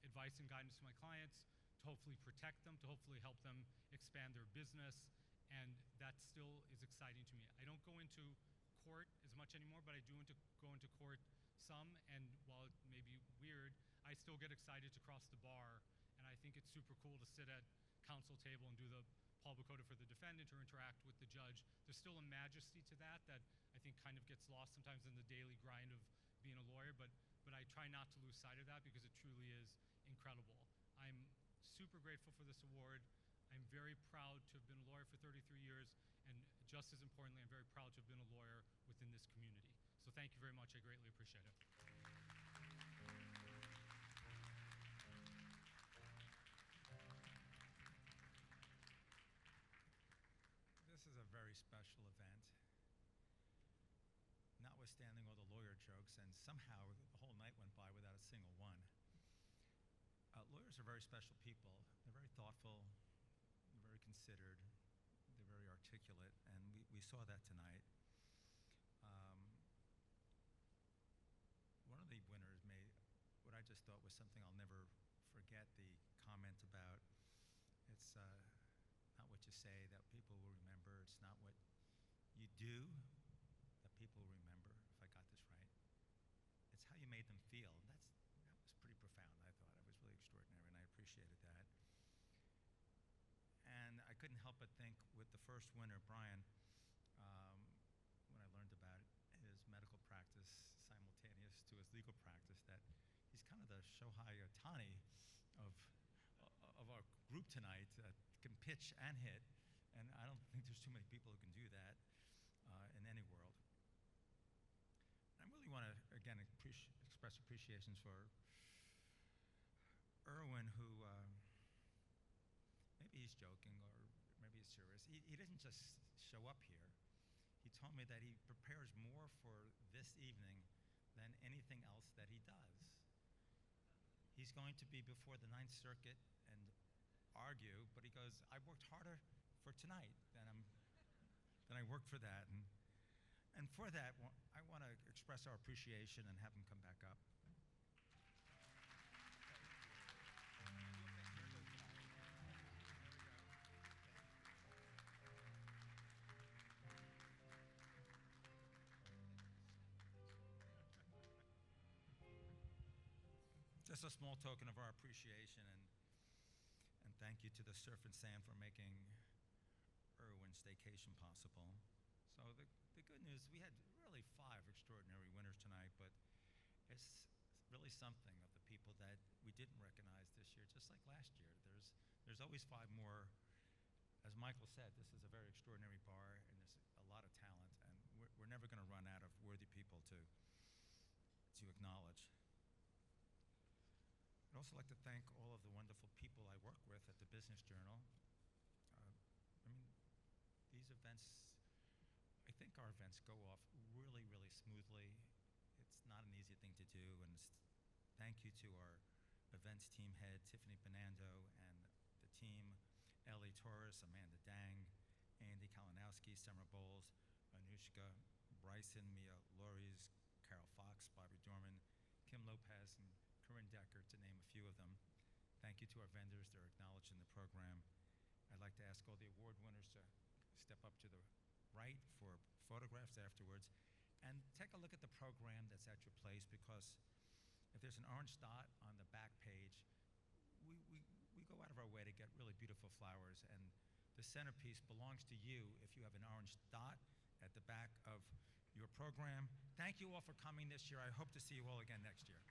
S14: advice and guidance to my clients, to hopefully protect them, to hopefully help them expand their business, and that still is exciting to me. I don't go into court as much anymore, but I do go into court some, and while it may be weird, I still get excited to cross the bar, and I think it's super cool to sit at counsel table and do the Paul Bokota for the defendant or interact with the judge. There's still a majesty to that I think kind of gets lost sometimes in the daily grind of being a lawyer, but I try not to lose sight of that because it truly is incredible. I'm super grateful for this award. I'm very proud to have been a lawyer for 33 years, and just as importantly, I'm very proud to have been a lawyer within this community. So thank you very much. I greatly appreciate it.
S1: This is a very special event. Notwithstanding all the lawyer jokes, and somehow the whole night went by without a single one. Lawyers are very special people. They're very thoughtful, they're very considered, they're very articulate, and we saw that tonight. One of the winners made what I just thought was something I'll never forget, the comment about it's not what you say that people will remember, it's not what you do that people will remember, if I got this right. It's how you made them feel. That was pretty profound, I thought. It was really extraordinary, and I appreciated that. And I couldn't help but think with the first winner, Bryan, when I learned about his medical practice simultaneous to his legal practice, that he's kind of the Shohei Ohtani of our group tonight, can pitch and hit, and I don't think there's too many people who can do that in any world. I really want to, again, express appreciations for Erwin, who maybe he's joking or maybe he's serious. He didn't just show up here. He told me that he prepares more for this evening than anything else that he does. He's going to be before the Ninth Circuit and argue, but he goes, I worked harder for tonight than I worked for that. And for that, I want to express our appreciation and have him come back up. Just a small token of our appreciation, and thank you to the Surf and Sand for making Erwin's staycation possible. So the good news, we had really 5 extraordinary winners tonight, but it's really something of the people that we didn't recognize just like last year. There's always 5 more. As Michael said, this is a very extraordinary bar, and there's a lot of talent, and we're never going to run out of worthy people to acknowledge. I'd also like to thank all of the wonderful people I work with at the Business Journal. These events, I think our events go off really, really smoothly. It's not an easy thing to do, and thank you to our events team head, Tiffany Benando, and the team, Ellie Torres, Amanda Dang, Andy Kalinowski, Summer Bowles, Anushka, Bryson, Mia Lories, Carol Fox, Bobby Dorman, Kim Lopez, and Corinne Decker, to name a few of them. Thank you to our vendors. They're acknowledged in the program. I'd like to ask all the award winners to step up to the right for photographs afterwards. And take a look at the program that's at your place, because if there's an orange dot on the back page, we go out of our way to get really beautiful flowers, and the centerpiece belongs to you if you have an orange dot at the back of your program. Thank you all for coming this year. I hope to see you all again next year.